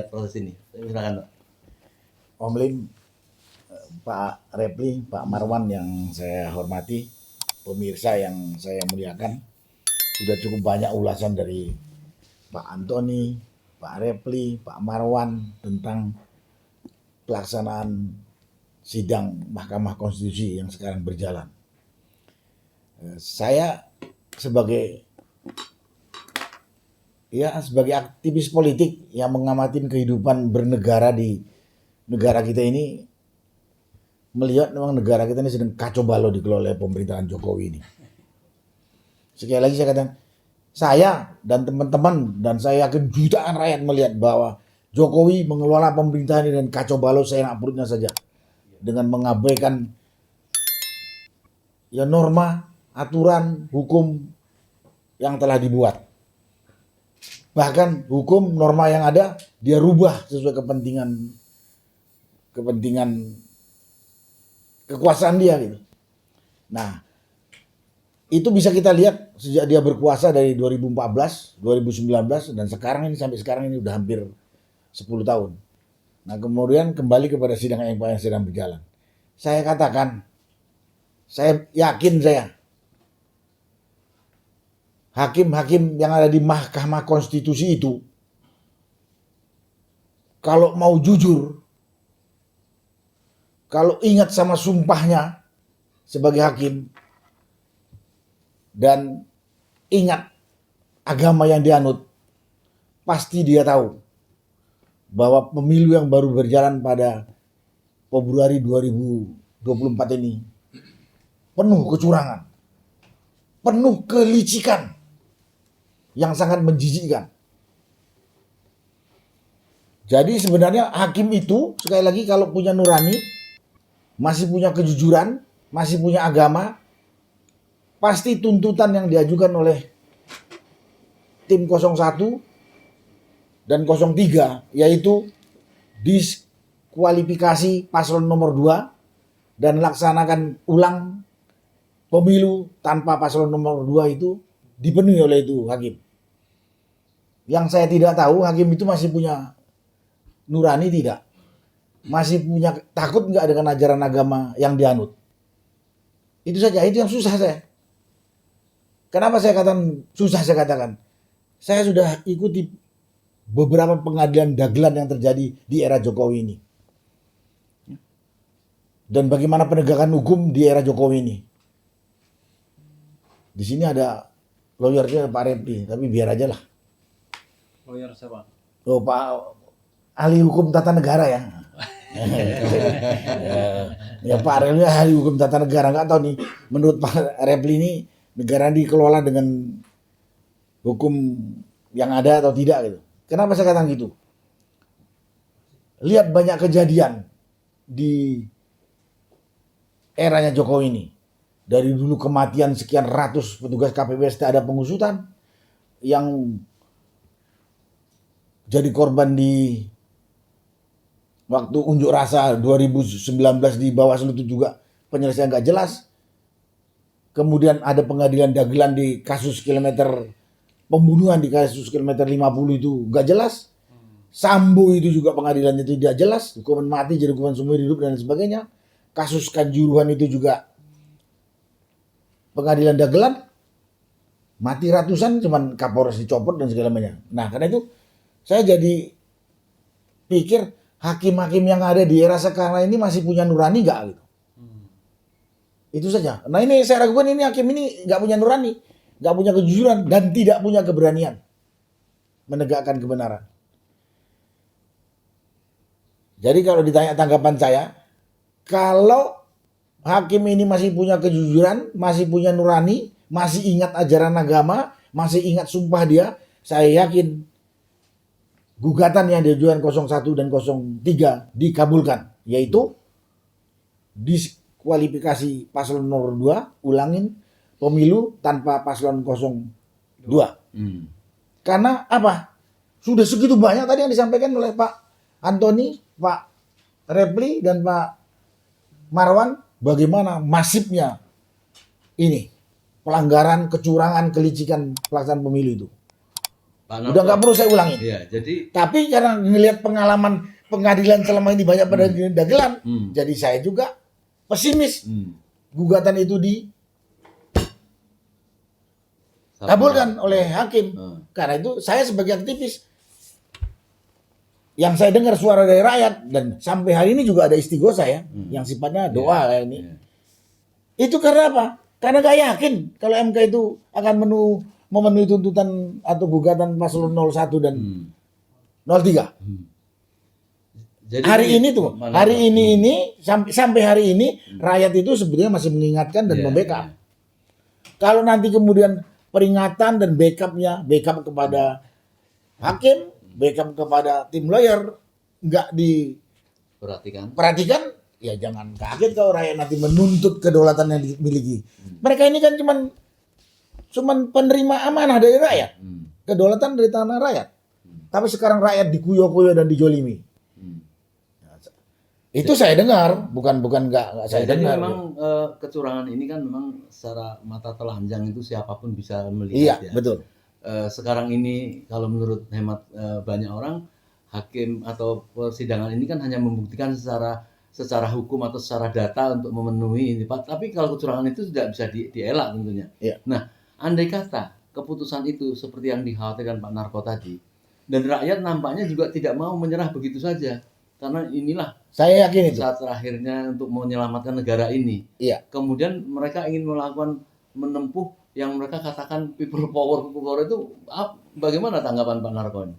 melihat proses ini? Silakan, Pak. Om Lim, Pak Repli, Pak Marwan yang saya hormati, pemirsa yang saya muliakan, sudah cukup banyak ulasan dari Pak Antoni, Pak Repli, Pak Marwan tentang pelaksanaan sidang Mahkamah Konstitusi yang sekarang berjalan. Saya sebagai aktivis politik yang mengamati kehidupan bernegara di negara kita ini, melihat memang negara kita ini sedang kacau balau dikelola oleh pemerintahan Jokowi ini. Sekali lagi saya katakan, saya dan teman-teman dan saya yakin jutaan rakyat melihat bahwa Jokowi mengelola pemerintahan ini dengan kacau balau seenak perutnya saja, dengan mengabaikan norma, aturan, hukum yang telah dibuat. Bahkan hukum, norma yang ada dia rubah sesuai kepentingan kekuasaan dia gitu. Nah, itu bisa kita lihat sejak dia berkuasa dari 2014, 2019 dan sekarang ini sampai sekarang ini udah hampir 10 tahun. Nah, kemudian kembali kepada sidang yang sedang berjalan. Saya katakan, saya yakin hakim-hakim yang ada di Mahkamah Konstitusi itu kalau mau jujur, kalau ingat sama sumpahnya sebagai hakim dan ingat agama yang dianut, pasti dia tahu bahwa pemilu yang baru berjalan pada Februari 2024 ini penuh kecurangan, penuh kelicikan yang sangat menjijikkan. Jadi sebenarnya hakim itu sekali lagi kalau punya nurani, masih punya kejujuran, masih punya agama, pasti tuntutan yang diajukan oleh tim 01 dan 03 yaitu diskualifikasi paslon nomor 2 dan laksanakan ulang pemilu tanpa paslon nomor 2 itu dipenuhi oleh itu hakim. Yang saya tidak tahu, hakim itu masih punya nurani tidak? Masih punya takut nggak dengan ajaran agama yang dianut? Itu saja, itu yang susah saya. Kenapa saya katakan susah? Saya sudah ikuti beberapa pengadilan dagelan yang terjadi di era Jokowi ini. Dan bagaimana penegakan hukum di era Jokowi ini. Di sini ada lawyernya Pak Repli, tapi biar aja lah. Lawyer siapa? Oh, Pak ahli hukum tata negara ya. Ya Pak Repli ahli hukum tata negara, nggak tahu nih menurut Pak Repli ini negara dikelola dengan hukum yang ada atau tidak gitu. Kenapa saya katakan gitu? Lihat banyak kejadian di eranya Jokowi ini. Dari dulu kematian sekian ratus petugas KPPS tak ada pengusutan, yang jadi korban di waktu unjuk rasa 2019 di Bawaslu itu juga penyelesaian gak jelas. Kemudian ada pengadilan dagelan di kasus kilometer pembunuhan, di kasus kilometer 50 itu gak jelas. Sambo itu juga pengadilannya itu tidak jelas, hukuman mati jadi hukuman seumur hidup dan sebagainya. Kasus Kanjuruhan itu juga pengadilan dagelan, mati ratusan, cuman Kapolres dicopot dan segala macam. Nah, karena itu saya jadi pikir hakim-hakim yang ada di era sekarang ini masih punya nurani nggak gitu. Itu saja. Nah, ini saya ragukan ini hakim ini nggak punya nurani, nggak punya kejujuran dan tidak punya keberanian menegakkan kebenaran. Jadi kalau ditanya tanggapan saya, kalau hakim ini masih punya kejujuran, masih punya nurani, masih ingat ajaran agama, masih ingat sumpah dia, saya yakin gugatan yang diajukan 01 dan 03 dikabulkan, yaitu diskualifikasi paslon nomor 2, ulangin pemilu tanpa paslon 02. Karena apa? Sudah segitu banyak tadi yang disampaikan oleh Pak Antoni, Pak Repli dan Pak Marwan, bagaimana masifnya ini pelanggaran, kecurangan, kelicikan pelaksanaan pemilu itu. Pak Udah nggak perlu saya ulangi. Iya, jadi Tapi karena ngelihat pengalaman pengadilan selama ini banyak pengadilan dagelan, jadi saya juga pesimis. Gugatan itu dikabulkan oleh hakim. Karena itu saya sebagai aktivis yang saya dengar suara dari rakyat dan sampai hari ini juga ada istighosa ya, yang sifatnya doa kayak ini. Itu karena apa? Karena gak yakin kalau MK itu akan memenuhi tuntutan atau gugatan paslon 01 dan 03. jadi Hari ini tuh, hari ini sampai hari ini rakyat itu sebetulnya masih mengingatkan dan membackup. Kalau nanti kemudian peringatan dan backup kepada hakim, backup kepada tim lawyer nggak diperhatikan, ya jangan kaget kalau rakyat nanti menuntut kedaulatan yang dimiliki. Mereka ini kan cuman penerima amanah dari rakyat, kedaulatan dari tanah rakyat. Tapi sekarang rakyat dikuyo-kuyo dan dijolimi. Itu saya dengar, bukan nggak saya jadi dengar. memang kecurangan ini kan memang secara mata telanjang itu siapapun bisa melihat. Iya, ya. betul. Sekarang ini kalau menurut hemat banyak orang, hakim atau persidangan ini kan hanya membuktikan secara hukum atau secara data untuk memenuhi ini Pak. Tapi kalau kecurangan itu tidak bisa dielak tentunya. Iya. Nah, andai kata keputusan itu seperti yang dikhawatirkan Pak Narko tadi, dan rakyat nampaknya juga tidak mau menyerah begitu saja. Karena inilah Saya yakin itu. saat terakhirnya untuk menyelamatkan negara ini. Iya. Kemudian mereka ingin menempuh yang mereka katakan people power itu bagaimana tanggapan Pak Narko ini?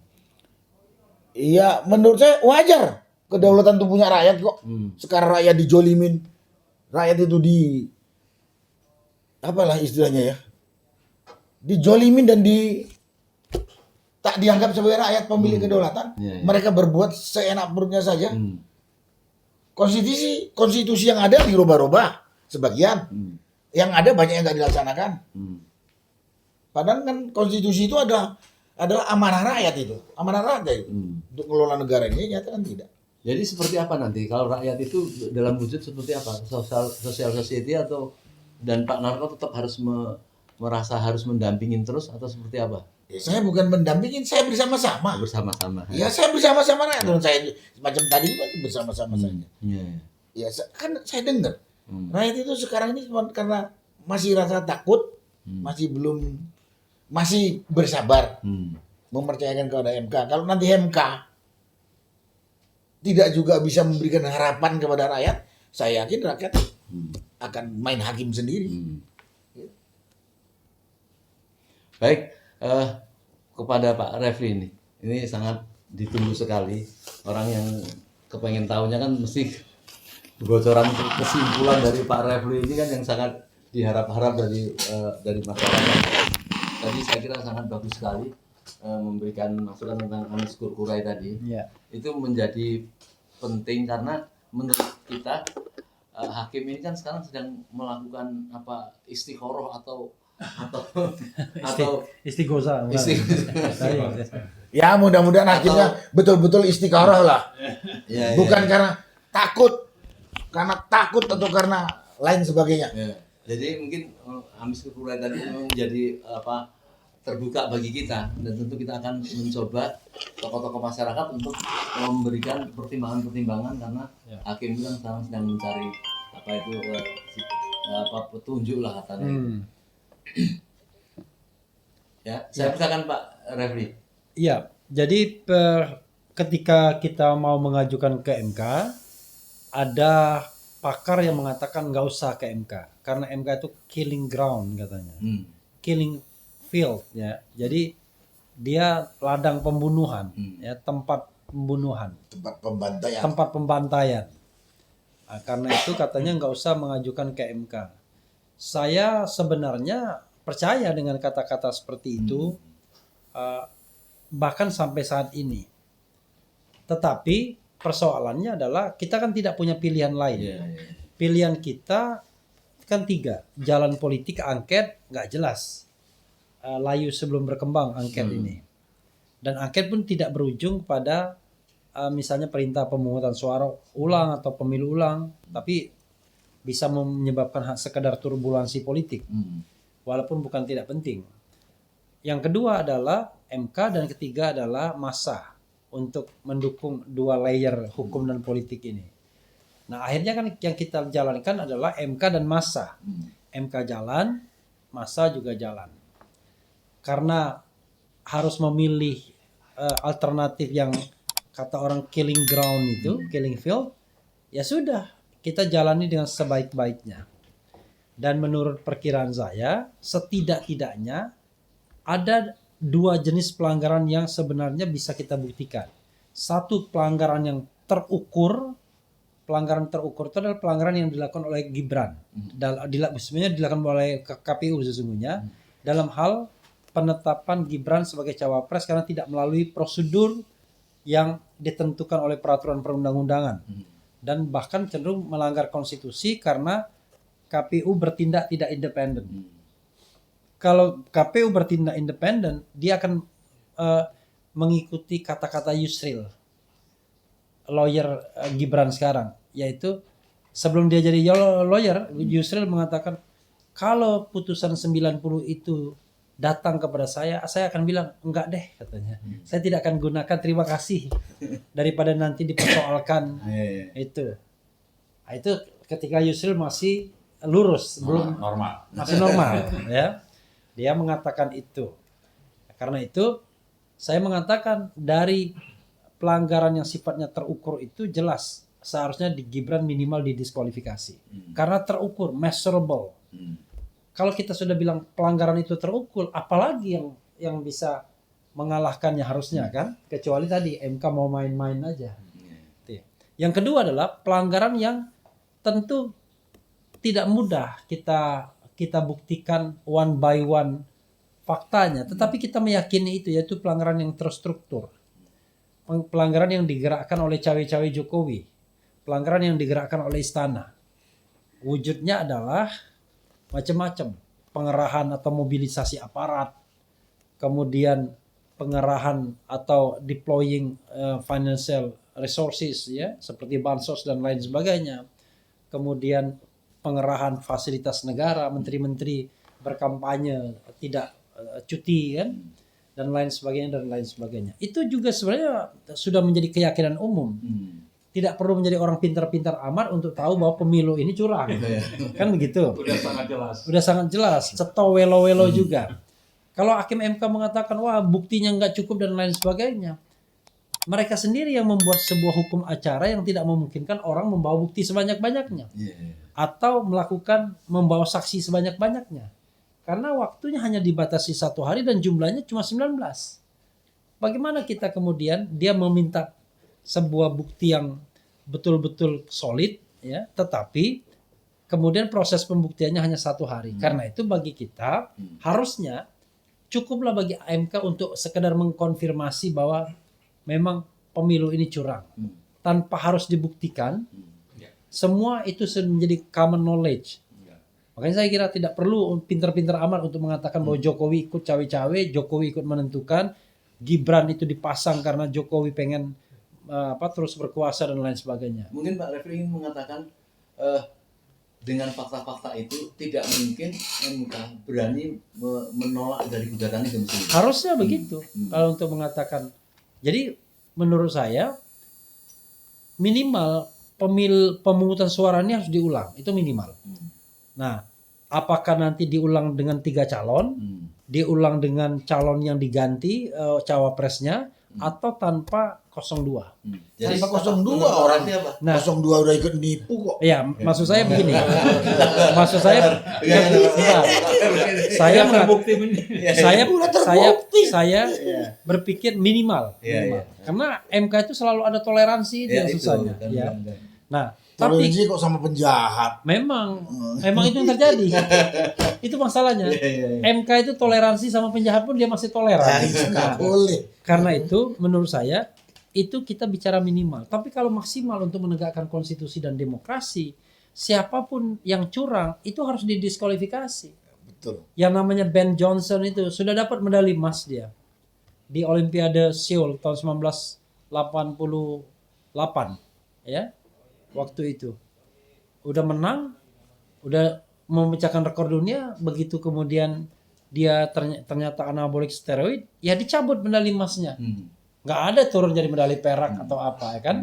Iya, menurut saya wajar. Kedaulatan itu punya rakyat kok. Sekarang rakyat dijolimin. Rakyat itu apalah istilahnya ya? Dijolimin dan tak dianggap sebagai rakyat pemilik kedaulatan. Iya. Mereka berbuat seenak perutnya saja. Konstitusi yang ada dirubah-rubah sebagian. Yang ada banyak yang nggak dilaksanakan. Padahal kan konstitusi itu adalah amanah rakyat itu. Amanah rakyat itu. Untuk mengelola negara ini nyata kan tidak. Jadi seperti apa nanti kalau rakyat itu dalam wujud seperti apa? Social society dan Pak Narko tetap harus merasa harus mendampingin terus atau seperti apa? Ya, saya bukan mendampingin, saya bersama-sama. Bersama-sama. Ya saya bersama-sama rakyat. Dan saya macam tadi juga bersama-sama saja. Iya. Ya kan saya dengar. Rakyat itu sekarang ini cuma karena masih rasa takut, masih bersabar mempercayakan kepada MK. Kalau nanti MK tidak juga bisa memberikan harapan kepada rakyat, saya yakin rakyat akan main hakim sendiri. Baik, kepada Pak Refli ini sangat ditunggu sekali. Orang yang kepengen tahunya kan mesti bocoran kesimpulan dari Pak Refli ini kan yang sangat diharap-harap dari masyarakat. Tadi saya kira sangat bagus sekali memberikan masukan tentang Anies Kurkurai tadi. Itu menjadi penting karena menurut kita hakim ini kan sekarang sedang melakukan istikharah atau Istighosa. Ya mudah-mudahan akhirnya betul-betul istikharah lah. Bukan karena takut atau karena lain sebagainya. Jadi mungkin Anies Kurkurai tadi menjadi terbuka bagi kita dan tentu kita akan mencoba tokoh-tokoh masyarakat untuk memberikan pertimbangan-pertimbangan karena hakim itu kan sekarang sedang mencari petunjuk lah katanya. Ya, saya persilakan Pak Refli. Iya, jadi ketika kita mau mengajukan ke MK, ada pakar yang mengatakan nggak usah ke MK karena MK itu killing ground katanya, killing field ya. Jadi dia ladang pembunuhan, ya tempat pembunuhan, tempat pembantaian. Nah, karena itu katanya nggak usah mengajukan ke MK. Saya sebenarnya percaya dengan kata-kata seperti itu, bahkan sampai saat ini. Tetapi persoalannya adalah kita kan tidak punya pilihan lain. Pilihan kita kan 3, jalan politik angket nggak jelas, layu sebelum berkembang angket ini, dan angket pun tidak berujung pada misalnya perintah pemungutan suara ulang atau pemilu ulang, tapi bisa menyebabkan sekedar turbulensi politik, walaupun bukan tidak penting. Yang kedua adalah MK dan ketiga adalah massa untuk mendukung dua layer hukum dan politik ini. Nah, akhirnya kan yang kita jalankan adalah MK dan massa. MK jalan, massa juga jalan. Karena harus memilih alternatif yang kata orang killing ground itu, killing field, ya sudah, kita jalani dengan sebaik-baiknya. Dan menurut perkiraan saya, setidak-tidaknya ada dua jenis pelanggaran yang sebenarnya bisa kita buktikan. Satu, pelanggaran yang terukur. Pelanggaran terukur itu adalah pelanggaran yang dilakukan oleh Gibran. Sebenarnya dilakukan oleh KPU sesungguhnya dalam hal penetapan Gibran sebagai cawapres karena tidak melalui prosedur yang ditentukan oleh peraturan perundang-undangan. Dan bahkan cenderung melanggar konstitusi karena KPU bertindak tidak independen. Kalau KPU bertindak independen, dia akan mengikuti kata-kata Yusril, lawyer Gibran sekarang, yaitu sebelum dia jadi lawyer, Yusril mengatakan kalau putusan 90 itu datang kepada saya akan bilang enggak deh katanya. Saya tidak akan gunakan, terima kasih, daripada nanti dipersoalkan. Itu. Nah, itu ketika Yusril masih lurus, belum normal. masih normal ya. Dia mengatakan itu. Karena itu saya mengatakan dari pelanggaran yang sifatnya terukur itu jelas seharusnya di Gibran minimal didiskualifikasi. Karena terukur, measurable. Kalau kita sudah bilang pelanggaran itu terukur, apalagi yang bisa mengalahkannya harusnya kan? Kecuali tadi MK mau main-main aja. Yang kedua adalah pelanggaran yang tentu tidak mudah kita buktikan one by one faktanya, tetapi kita meyakini itu, yaitu pelanggaran yang terstruktur. Pelanggaran yang digerakkan oleh cawe-cawe Jokowi, pelanggaran yang digerakkan oleh istana. Wujudnya adalah macam-macam, pengerahan atau mobilisasi aparat, kemudian pengerahan atau deploying financial resources ya, seperti bansos dan lain sebagainya. Kemudian pengerahan fasilitas negara, menteri-menteri berkampanye tidak cuti kan, dan lain sebagainya. Itu juga sebenarnya sudah menjadi keyakinan umum. Tidak perlu menjadi orang pintar-pintar amat untuk tahu bahwa pemilu ini curang. Kan begitu. Udah sangat jelas. Ceto welo-welo juga. Kalau hakim MK mengatakan wah buktinya nggak cukup dan lain sebagainya, mereka sendiri yang membuat sebuah hukum acara yang tidak memungkinkan orang membawa bukti sebanyak-banyaknya. Atau membawa saksi sebanyak-banyaknya. Karena waktunya hanya dibatasi 1 hari dan jumlahnya cuma 19. Bagaimana kita kemudian dia meminta sebuah bukti yang betul-betul solid, ya, tetapi kemudian proses pembuktiannya hanya 1 hari. Karena itu bagi kita harusnya cukuplah bagi MK untuk sekedar mengkonfirmasi bahwa memang pemilu ini curang. Tanpa harus dibuktikan, semua itu menjadi common knowledge. Makanya saya kira tidak perlu pintar-pintar amat untuk mengatakan bahwa Jokowi ikut cawe-cawe, Jokowi ikut menentukan, Gibran itu dipasang karena Jokowi pengen terus berkuasa dan lain sebagainya. Mungkin Pak Refli ingin mengatakan dengan fakta-fakta itu tidak mungkin MK berani menolak dari gugatan itu. Harusnya begitu. Kalau untuk mengatakan, jadi menurut saya minimal pemungutan suara ini harus diulang, itu minimal. Nah, apakah nanti diulang dengan 3 calon, diulang dengan calon yang diganti cawapresnya, atau tanpa 02? Jadi tanpa 02 orang. Nah, 02 udah ikut nipu kok. Ya, maksud saya begini. Maksud saya, saya berpikir minimal. Karena MK itu selalu ada toleransi dia susahnya. Ya. Nah, tapi kok sama penjahat. Memang itu yang terjadi. Itu masalahnya. MK itu toleransi sama penjahat pun dia masih toleran. Nggak boleh. Karena itu menurut saya itu kita bicara minimal. Tapi kalau maksimal untuk menegakkan konstitusi dan demokrasi, siapapun yang curang itu harus didiskualifikasi. Betul. Yang namanya Ben Johnson itu sudah dapat medali emas dia di Olimpiade Seoul tahun 1988 ya. Waktu itu udah menang, udah memecahkan rekor dunia, begitu kemudian dia ternyata anabolik steroid, ya dicabut medali emasnya. Hmm. Nggak ada turun jadi medali perak atau apa ya kan.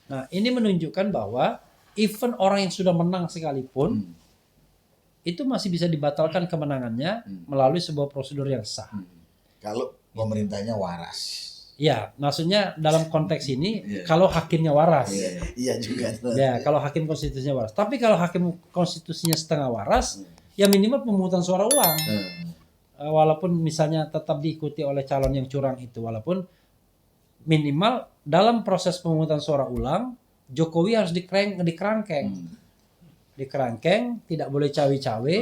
Nah ini menunjukkan bahwa even orang yang sudah menang sekalipun itu masih bisa dibatalkan kemenangannya melalui sebuah prosedur yang sah. Kalau pemerintahnya waras. Ya, maksudnya dalam konteks ini kalau hakimnya waras. Iya juga. Ya, kalau hakim konstitusinya waras. Tapi kalau hakim konstitusinya setengah waras, ya minimal pemungutan suara ulang. Walaupun misalnya tetap diikuti oleh calon yang curang itu, walaupun minimal dalam proses pemungutan suara ulang, Jokowi harus dikerangkeng. Dikerangkeng, tidak boleh cawe-cawe,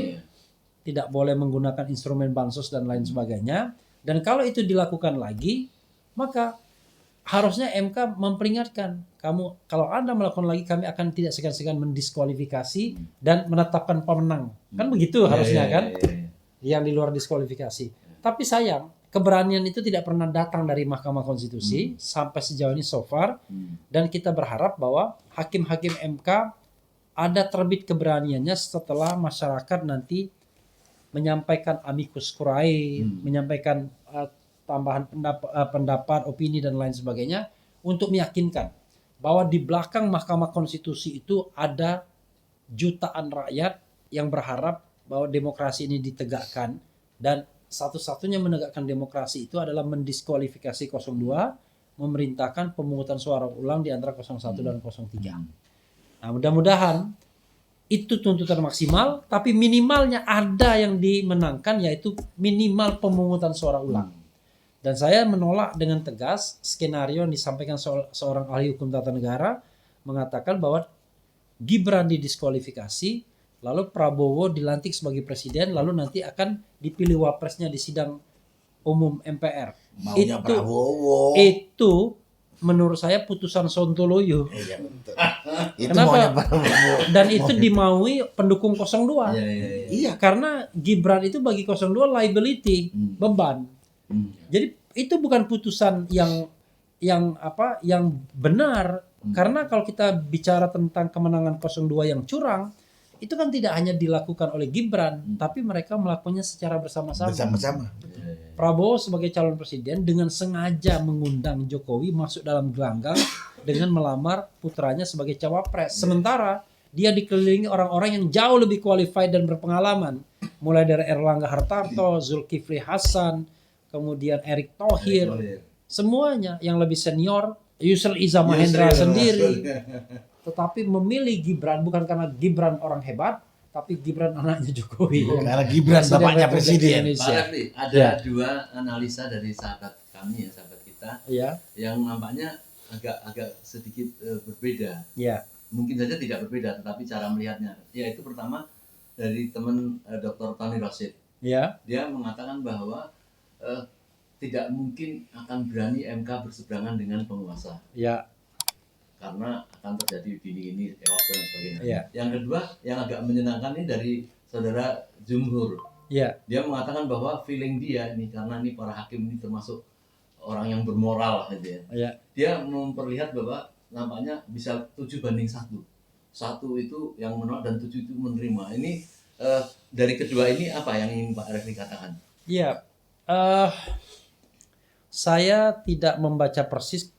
tidak boleh menggunakan instrumen bansos dan lain sebagainya. Dan kalau itu dilakukan lagi, maka harusnya MK memperingatkan, kamu kalau Anda melakukan lagi kami akan tidak segan-segan mendiskualifikasi dan menetapkan pemenang. Kan begitu harusnya kan? Yang di luar diskualifikasi. Tapi sayang, keberanian itu tidak pernah datang dari Mahkamah Konstitusi sampai sejauh ini so far. Dan kita berharap bahwa hakim-hakim MK ada terbit keberaniannya setelah masyarakat nanti menyampaikan amicus curiae, menyampaikan tambahan pendapat, opini dan lain sebagainya untuk meyakinkan bahwa di belakang Mahkamah Konstitusi itu ada jutaan rakyat yang berharap bahwa demokrasi ini ditegakkan, dan satu-satunya menegakkan demokrasi itu adalah mendiskualifikasi 02, memerintahkan pemungutan suara ulang di antara 01 dan 03. Nah, mudah-mudahan itu tuntutan maksimal, tapi minimalnya ada yang dimenangkan, yaitu minimal pemungutan suara ulang. Dan saya menolak dengan tegas skenario yang disampaikan seorang ahli hukum tata negara mengatakan bahwa Gibran didiskualifikasi, lalu Prabowo dilantik sebagai presiden, lalu nanti akan dipilih wapresnya di sidang umum MPR. Maunya Prabowo. Itu menurut saya putusan Sontoloyo. Iya betul. Itu Kenapa? maunya Prabowo. Dan itu dimaui pendukung 02. Iya. Karena Gibran itu bagi 02 liability, beban. Jadi itu bukan putusan yang benar. Karena kalau kita bicara tentang kemenangan 02 yang curang, itu kan tidak hanya dilakukan oleh Gibran, tapi mereka melakukannya secara bersama-sama. Bersama-sama. Prabowo sebagai calon presiden dengan sengaja mengundang Jokowi masuk dalam gelanggang dengan melamar putranya sebagai cawapres. Sementara dia dikelilingi orang-orang yang jauh lebih qualified dan berpengalaman, mulai dari Erlangga Hartarto, Zulkifli Hasan, kemudian Erick Thohir, semuanya yang lebih senior, Yusril Iza Mahendra sendiri. Tetapi memilih Gibran bukan karena Gibran orang hebat, tapi Gibran anaknya Jokowi. Karena Gibran bapaknya presiden. Pak Refli, ada dua analisa dari sahabat kami, sahabat kita, yang nampaknya agak sedikit berbeda. Mungkin saja tidak berbeda, tetapi cara melihatnya. Yaitu pertama dari teman Dr. Tony Rosid. Dia mengatakan bahwa tidak mungkin akan berani MK berseberangan dengan penguasa. Karena akan terjadi ini chaos dan sebagainya. Yang kedua, yang agak menyenangkan ini dari saudara Jumhur. Dia mengatakan bahwa feeling dia ini, karena ini para hakim ini termasuk orang yang bermoral gitu ya. Dia memperlihat bahwa nampaknya bisa 7-1. 1 itu yang menolak dan 7 itu menerima. Ini dari kedua ini apa yang ingin Pak Refli katakan? Saya tidak membaca persis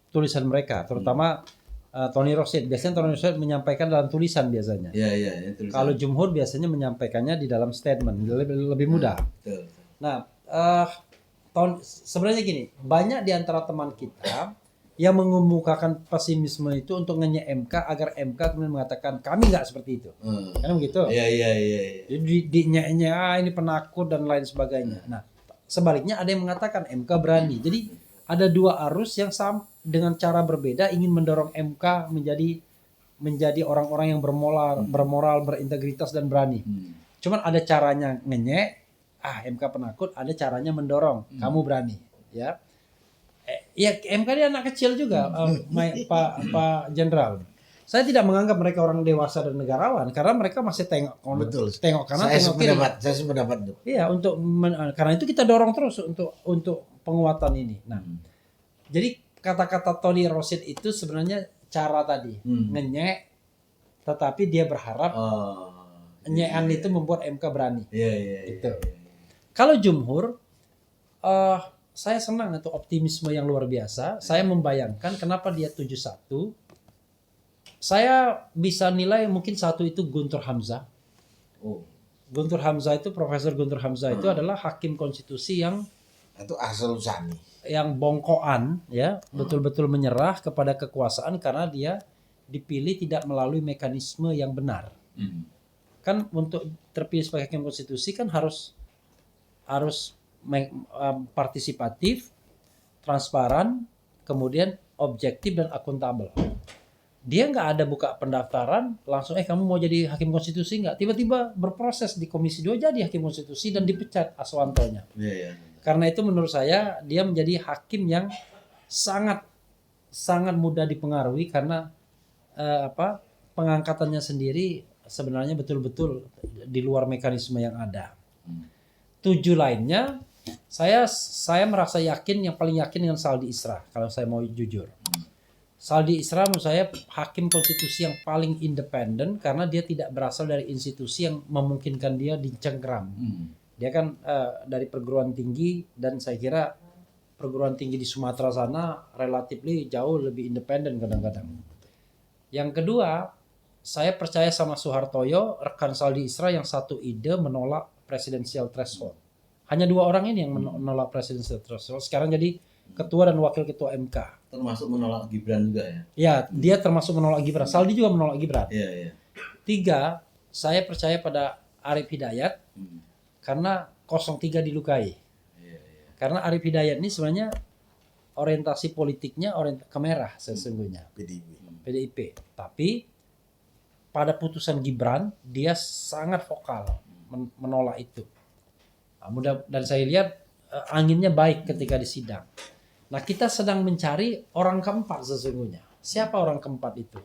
tulisan mereka, terutama Tony Rosid. Biasanya Tony Rosid menyampaikan dalam tulisan biasanya. Tulisan. Kalau Jumhur biasanya menyampaikannya di dalam statement, lebih mudah. Nah, sebenarnya gini, banyak di antara teman kita yang mengemukakan pesimisme itu untuk nge MK agar MK kemudian mengatakan kami nggak seperti itu. Kan begitu? Jadi ini penakut dan lain sebagainya. Nah, sebaliknya ada yang mengatakan MK berani. Jadi ada dua arus yang dengan cara berbeda ingin mendorong MK menjadi orang-orang yang bermoral, berintegritas dan berani. Cuman ada caranya ngenyek, MK penakut, ada caranya mendorong, kamu berani, ya. MK dia anak kecil juga, Pak Jenderal. Saya tidak menganggap mereka orang dewasa dan negarawan karena mereka masih tengok kanan, tengok kiri. Saya sependapat itu. Iya, karena itu kita dorong terus untuk penguatan ini. Nah, jadi kata-kata Tony Rosid itu sebenarnya cara tadi ngenyek, tetapi dia berharap nyekan itu membuat MK berani. Gitu. Kalau jumhur, saya senang itu optimisme yang luar biasa. Saya membayangkan kenapa dia 7-1. Saya bisa nilai mungkin satu itu Guntur Hamzah. Oh. Guntur Hamzah itu, Profesor Guntur Hamzah itu adalah hakim konstitusi Itu asal Sani. yang bongkoan, ya, betul-betul menyerah kepada kekuasaan karena dia dipilih tidak melalui mekanisme yang benar. Kan untuk terpilih sebagai hakim konstitusi kan harus partisipatif, transparan, kemudian objektif dan akuntabel. Dia nggak ada buka pendaftaran langsung kamu mau jadi hakim konstitusi nggak, tiba-tiba berproses di Komisi 2 jadi hakim konstitusi dan dipecat Aswantonya. Karena itu menurut saya dia menjadi hakim yang sangat mudah dipengaruhi karena pengangkatannya sendiri sebenarnya betul-betul di luar mekanisme yang ada. 7 lainnya saya merasa yakin, yang paling yakin dengan Saldi Isra kalau saya mau jujur. Saldi Isra menurut saya hakim konstitusi yang paling independen karena dia tidak berasal dari institusi yang memungkinkan dia dicengkram. Dia kan dari perguruan tinggi dan saya kira perguruan tinggi di Sumatera sana relatif jauh lebih independen kadang-kadang. Yang kedua, saya percaya sama Soehartoyo, rekan Saldi Isra yang satu ide menolak presidensial threshold. Hanya 2 orang ini yang menolak presidensial threshold. Sekarang jadi ketua dan wakil ketua MK. Termasuk menolak Gibran juga ya? Ya, dia termasuk menolak Gibran. Saldi juga menolak Gibran. Iya. 3, saya percaya pada Arief Hidayat karena 03 dilukai. Karena Arief Hidayat ini sebenarnya orientasi politiknya ke merah sesungguhnya. PDIP. Tapi pada putusan Gibran dia sangat vokal menolak itu. Dan saya lihat anginnya baik ketika di sidang. Nah, kita sedang mencari orang keempat sesungguhnya. Siapa orang keempat itu?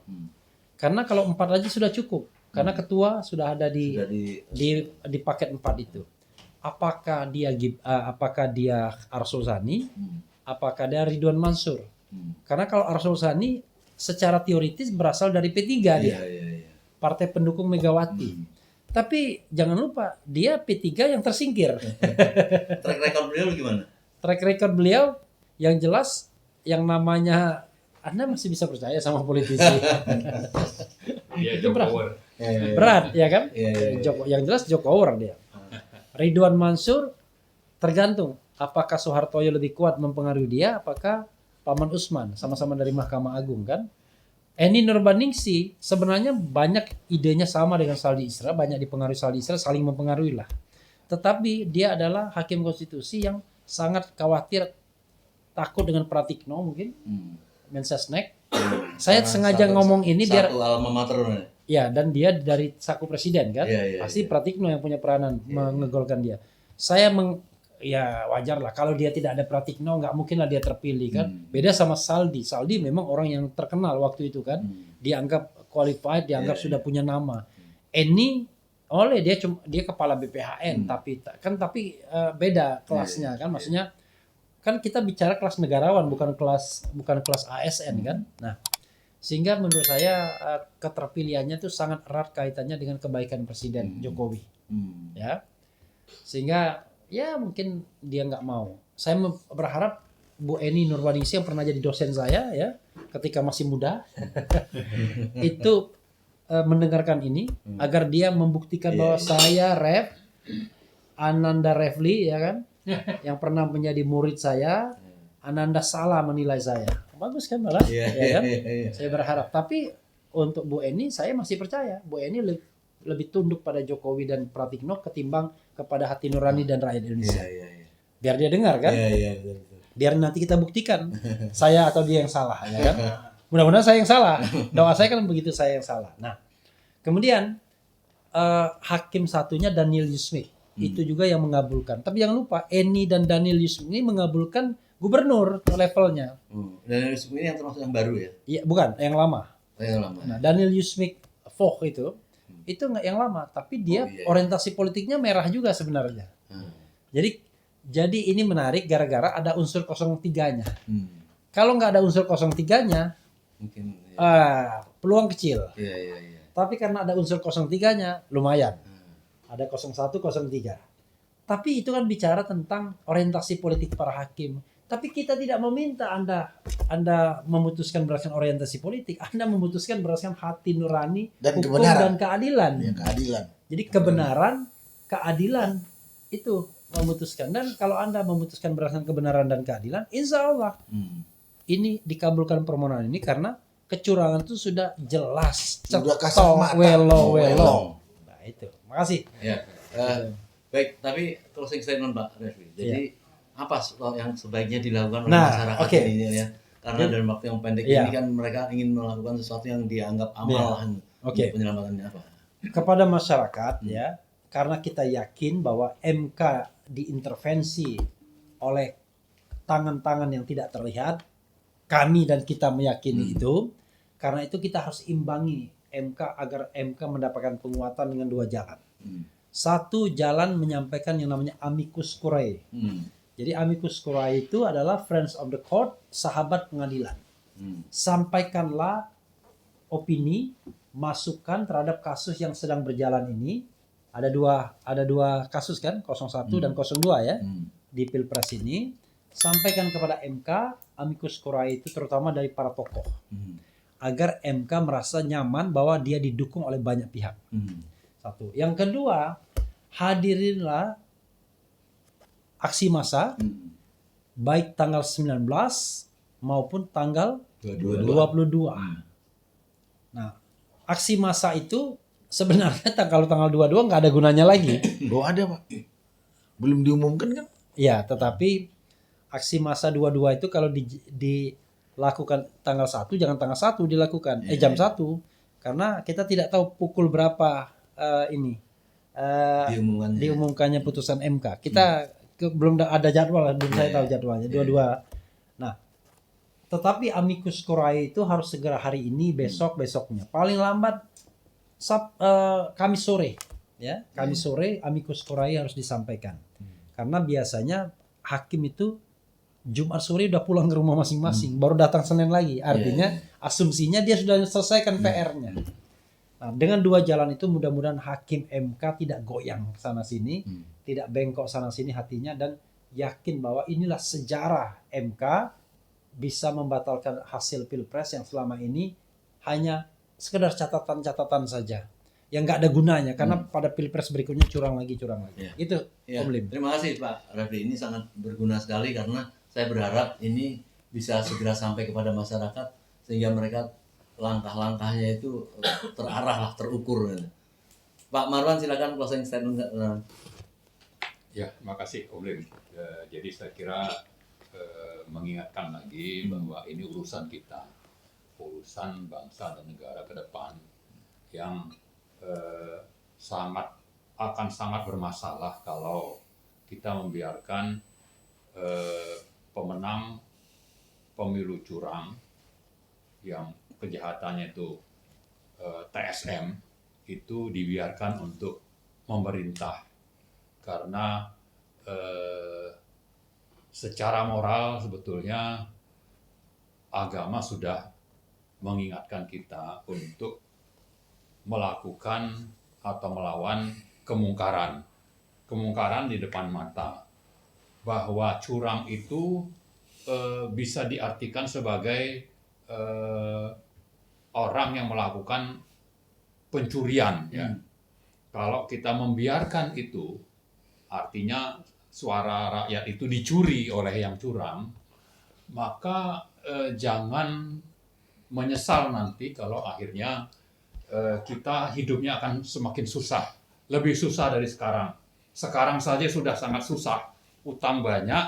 Karena kalau 4 aja sudah cukup. Karena ketua sudah ada di paket 4 itu. Apakah dia Arsul Sani? Apakah dia Ridwan Mansur? Karena kalau Arsul Sani secara teoritis berasal dari P3 dia. Partai pendukung Megawati. Tapi jangan lupa dia P3 yang tersingkir. Track record beliau gimana? Track record beliau yang jelas yang namanya Anda masih bisa percaya sama politisi. Itu berat ya kan? Yang jelas Jokowi dia. Ridwan Mansur tergantung apakah Soehartoyo lebih kuat mempengaruhi dia, apakah Paman Usman sama-sama dari Mahkamah Agung kan? Eni Nurbaningsih sebenarnya banyak idenya sama dengan Saldi Isra, banyak dipengaruhi Saldi Isra, saling mempengaruhi lah. Tetapi dia adalah hakim konstitusi yang sangat khawatir, takut dengan Pratikno mungkin, Mensesnek. Saya sengaja ngomong ini biar satu alma mater. Ya, dan dia dari saku presiden kan, pasti Iya. Pratikno yang punya peranan mengegolkan dia. Saya ya wajar lah kalau dia tidak ada Pratikno nggak mungkin lah dia terpilih kan. Beda sama Saldi. Saldi memang orang yang terkenal waktu itu kan, dianggap qualified, dianggap sudah punya nama. Eni dia kepala BPHN tapi beda kelasnya kan, maksudnya kan kita bicara kelas negarawan bukan kelas ASN kan. Nah, sehingga menurut saya keterpilihannya itu sangat erat kaitannya dengan kebaikan Presiden Jokowi. Ya. Sehingga ya mungkin dia nggak mau. Saya berharap Bu Eni Nurbaningsih yang pernah jadi dosen saya ya ketika masih muda itu mendengarkan ini agar dia membuktikan bahwa saya Ananda Refli ya kan yang pernah menjadi murid saya, Ananda salah menilai saya. Bagus kan malah ya kan? Saya berharap. Tapi untuk Bu Eni saya masih percaya Bu Eni lebih tunduk pada Jokowi dan Pratikno ketimbang kepada hati nurani dan rakyat Indonesia. Biar dia dengar kan? Biar nanti kita buktikan saya atau dia yang salah ya kan? Mudah-mudahan saya yang salah. Doa saya kan begitu, saya yang salah. Nah, kemudian hakim satunya Daniel Yusmik. Itu juga yang mengabulkan. Tapi jangan lupa Eni dan Daniel Yusmik ini mengabulkan gubernur levelnya. Daniel Yusmik ini yang termasuk yang baru ya? Iya, bukan, yang lama. Yang lama. Nah, Daniel Yusmik Foch itu nggak yang lama, tapi dia orientasi politiknya merah juga sebenarnya. Jadi ini menarik gara-gara ada unsur 03-nya. Kalau nggak ada unsur 03-nya, mungkin peluang kecil. Tapi karena ada unsur 03-nya, lumayan. Ada 01, 03. Tapi itu kan bicara tentang orientasi politik para hakim. Tapi kita tidak meminta Anda memutuskan berdasarkan orientasi politik. Anda memutuskan berdasarkan hati nurani, Dan hukum kebenaran. dan keadilan. Ya, keadilan. Jadi kebenaran, keadilan itu memutuskan. Dan kalau Anda memutuskan berdasarkan kebenaran dan keadilan, insya Allah ini dikabulkan permohonan ini karena kecurangan itu sudah jelas, Sudah kasat mata. welo. Welong. Nah itu, makasih. Ya. Baik, tapi closing statement Pak Refli. Jadi apa yang sebaiknya dilakukan oleh Nah, masyarakat oke. ini ya? Karena dalam waktu yang pendek Iya. ini kan mereka ingin melakukan sesuatu yang dianggap amalan Oke. untuk penyelamatannya apa? Kepada masyarakat ya, karena kita yakin bahwa MK diintervensi oleh tangan-tangan yang tidak terlihat, kami dan kita meyakini itu, karena itu kita harus imbangi MK agar MK mendapatkan penguatan dengan dua jalan. Satu jalan menyampaikan yang namanya amicus curiae. Jadi amicus curiae itu adalah friends of the court, sahabat pengadilan. Sampaikanlah opini, masukan terhadap kasus yang sedang berjalan ini. Ada dua kasus kan, 01 dan 02 ya, di Pilpres ini. Sampaikan kepada MK amicus curiae itu terutama dari para tokoh. Agar MK merasa nyaman bahwa dia didukung oleh banyak pihak. Satu. Yang kedua, hadirinlah aksi massa baik tanggal 19 maupun tanggal 22. Nah, aksi massa itu sebenarnya kalau tanggal 22 nggak ada gunanya lagi. Oh ada Pak. Belum diumumkan kan? Ya, tetapi aksi massa 22 itu kalau dilakukan tanggal 1 jangan tanggal 1 dilakukan. Jam 1 karena kita tidak tahu pukul berapa diumumkannya putusan MK. Kita belum ada jadwal, belum saya tahu jadwalnya. Dua-dua. Nah, tetapi amicus curiae itu harus segera hari ini, besoknya. Paling lambat Kamis sore, ya. Kamis sore amicus curiae harus disampaikan. Karena biasanya hakim itu Jumat sore udah pulang ke rumah masing-masing, baru datang Senin lagi. Artinya asumsinya dia sudah selesaikan PR-nya. Nah, dengan dua jalan itu mudah-mudahan hakim MK tidak goyang sana sini, tidak bengkok sana sini hatinya dan yakin bahwa inilah sejarah MK bisa membatalkan hasil Pilpres yang selama ini hanya sekedar catatan-catatan saja yang nggak ada gunanya karena pada Pilpres berikutnya curang lagi. Itu Om Lim. Terima kasih Pak Refli, ini sangat berguna sekali karena saya berharap ini bisa segera sampai kepada masyarakat sehingga mereka langkah-langkahnya itu terarah lah, terukur. Pak Marwan silakan closing statement. Ya, makasih Om Lim. Jadi saya kira mengingatkan lagi bahwa ini urusan kita, urusan bangsa dan negara ke depan yang akan sangat bermasalah kalau kita membiarkan pemenang pemilu curang yang kejahatannya itu TSM itu dibiarkan untuk memerintah karena secara moral sebetulnya agama sudah mengingatkan kita untuk melakukan atau melawan kemungkaran di depan mata, bahwa curang itu bisa diartikan sebagai orang yang melakukan pencurian ya. Kalau kita membiarkan itu, artinya suara rakyat itu dicuri oleh yang curang, maka jangan menyesal nanti kalau akhirnya kita hidupnya akan semakin susah, lebih susah dari sekarang. Sekarang saja sudah sangat susah, utang banyak,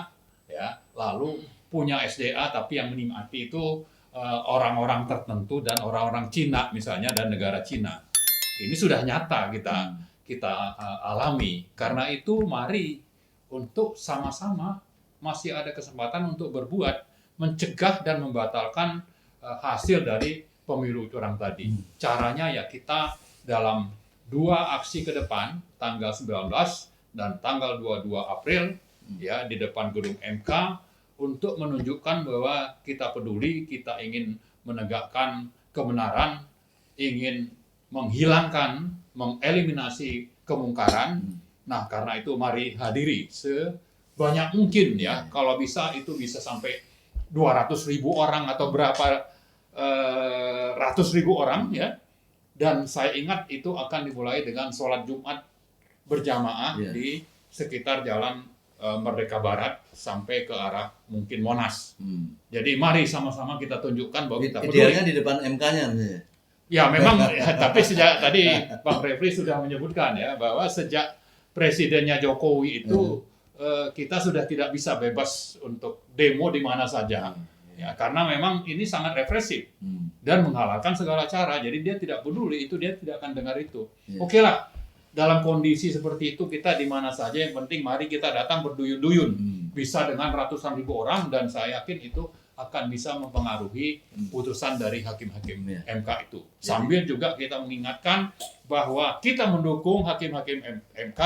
ya, lalu punya SDA tapi yang menikmati itu orang-orang tertentu dan orang-orang Cina misalnya dan negara Cina. Ini sudah nyata kita alami. Karena itu mari untuk sama-sama masih ada kesempatan untuk berbuat, mencegah dan membatalkan hasil dari pemilu curang tadi. Caranya ya kita dalam 2 aksi ke depan, tanggal 19 dan tanggal 22 April ya di depan gedung MK untuk menunjukkan bahwa kita peduli, kita ingin menegakkan kebenaran, ingin menghilangkan, mengeliminasi kemungkaran Nah, karena itu mari hadiri sebanyak mungkin ya. Kalau bisa itu bisa sampai 200.000 orang atau berapa ratus ribu orang ya. Dan saya ingat itu akan dimulai dengan sholat Jumat berjamaah Iya. di sekitar jalan Merdeka Barat sampai ke arah mungkin Monas. Jadi mari sama-sama kita tunjukkan bahwa kita Idealnya peduli. di depan MK-nya. Ya memang, ya, tapi sejak tadi Bang Refli sudah menyebutkan ya bahwa sejak presidennya Jokowi itu kita sudah tidak bisa bebas untuk demo di mana saja. Ya, karena memang ini sangat represif dan menghalalkan segala cara. Jadi dia tidak peduli itu, dia tidak akan dengar itu. Iya. Oke lah, dalam kondisi seperti itu kita di mana saja, yang penting mari kita datang berduyun-duyun. Bisa dengan ratusan ribu orang dan saya yakin itu akan bisa mempengaruhi putusan dari hakim-hakim Iya. MK itu. Sambil juga kita mengingatkan bahwa kita mendukung hakim-hakim MK,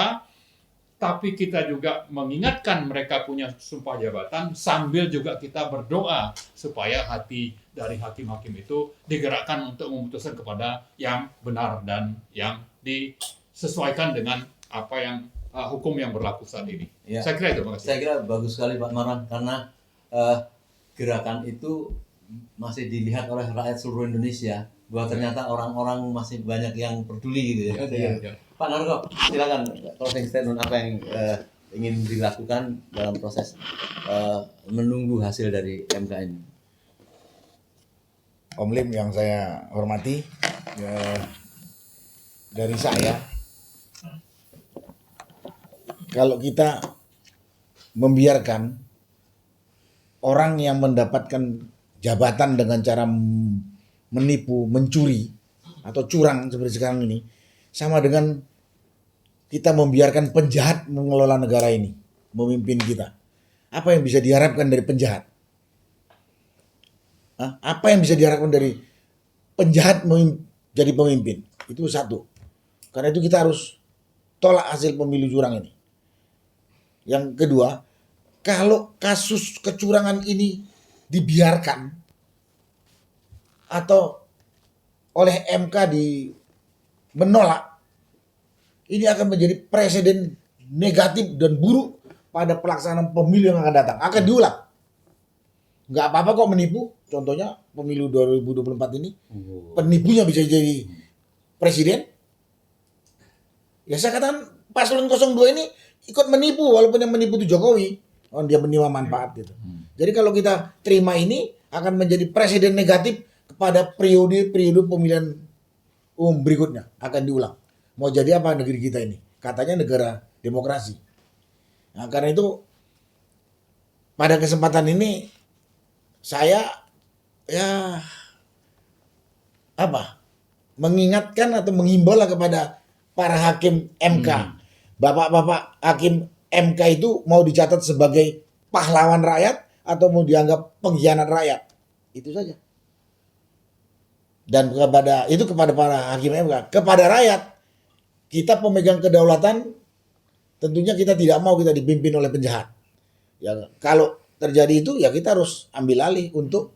tapi kita juga mengingatkan mereka punya sumpah jabatan sambil juga kita berdoa supaya hati dari hakim-hakim itu digerakkan untuk memutuskan kepada yang benar dan yang disesuaikan dengan apa yang hukum yang berlaku saat ini. Ya. Saya kira itu, terima kasih. Saya kira bagus sekali Pak Marwan karena gerakan itu masih dilihat oleh rakyat seluruh Indonesia bahwa ternyata orang-orang masih banyak yang peduli gitu ya. Ya. Pak Narko, silakan closing statement apa yang ingin dilakukan dalam proses menunggu hasil dari MK ini. Om Lim yang saya hormati, ya, dari saya, kalau kita membiarkan orang yang mendapatkan jabatan dengan cara menipu, mencuri, atau curang seperti sekarang ini, sama dengan kita membiarkan penjahat mengelola negara ini, memimpin kita. Apa yang bisa diharapkan dari penjahat? Hah? Apa yang bisa diharapkan dari penjahat jadi pemimpin? Itu satu. Karena itu kita harus tolak hasil pemilu curang ini. Yang kedua, kalau kasus kecurangan ini dibiarkan atau oleh MK menolak, ini akan menjadi presiden negatif dan buruk pada pelaksanaan pemilu yang akan datang. Akan diulang. Nggak apa-apa kok menipu. Contohnya pemilu 2024 ini. Penipunya bisa jadi presiden. Ya saya katakan paslon 02 ini ikut menipu. Walaupun yang menipu itu Jokowi. Oh, dia menerima manfaat gitu. Jadi kalau kita terima ini akan menjadi presiden negatif kepada periode-periode pemilihan umum berikutnya. Akan diulang. Mau jadi apa negeri kita ini? Katanya negara demokrasi. Nah, karena itu pada kesempatan ini saya mengingatkan atau menghimbau kepada para hakim MK. Bapak-bapak hakim MK itu mau dicatat sebagai pahlawan rakyat atau mau dianggap pengkhianat rakyat. Itu saja. Dan kepada para hakim MK, kepada rakyat, kita pemegang kedaulatan, tentunya kita tidak mau kita dipimpin oleh penjahat. Ya, kalau terjadi itu ya kita harus ambil alih untuk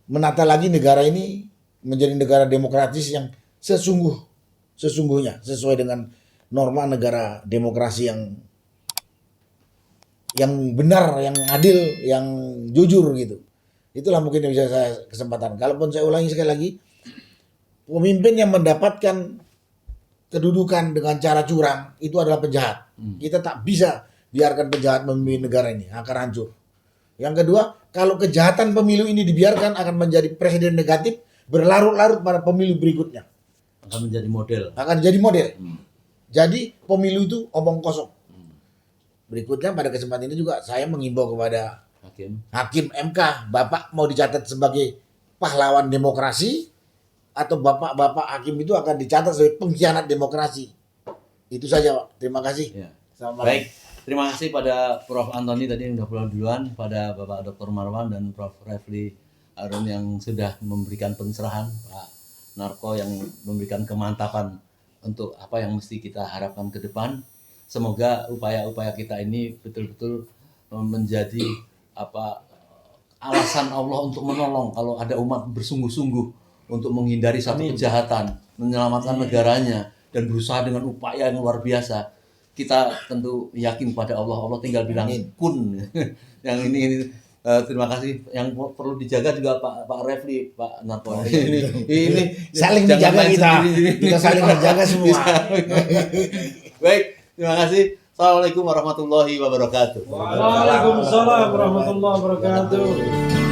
menata lagi negara ini menjadi negara demokratis yang sesungguhnya sesuai dengan norma negara demokrasi yang benar, yang adil, yang jujur gitu. Itulah mungkin yang bisa saya kesempatan. Kalaupun saya ulangi sekali lagi, pemimpin yang mendapatkan kedudukan dengan cara curang itu adalah penjahat. Kita tak bisa biarkan penjahat memimpin negara ini, akan hancur. Yang kedua, kalau kejahatan pemilu ini dibiarkan akan menjadi presiden negatif berlarut-larut pada pemilu berikutnya. Akan menjadi model. Akan jadi model. Jadi pemilu itu omong kosong. Berikutnya pada kesempatan ini juga saya mengimbau kepada hakim MK, Bapak mau dicatat sebagai pahlawan demokrasi atau bapak-bapak hakim itu akan dicatat sebagai pengkhianat demokrasi. Itu saja, Pak. Terima kasih. Ya. Selamat malam. Baik, terima kasih pada Prof. Antoni tadi yang sudah pulang duluan, pada Bapak Dr. Marwan dan Prof. Refli Harun yang sudah memberikan pencerahan, Pak Narko yang memberikan kemantapan untuk apa yang mesti kita harapkan ke depan. Semoga upaya-upaya kita ini betul-betul menjadi alasan Allah untuk menolong kalau ada umat bersungguh-sungguh untuk menghindari satu kejahatan, menyelamatkan negaranya, dan berusaha dengan upaya yang luar biasa, kita tentu yakin pada Allah. Allah tinggal bilang Amin. kun. Yang ini terima kasih. Yang perlu dijaga juga Pak Refli, Pak Narto. Ini Saling jangan menjaga main kita. sendiri. Kita saling menjaga semua. Baik, terima kasih. Assalamualaikum warahmatullahi wabarakatuh. Waalaikumsalam warahmatullahi wabarakatuh.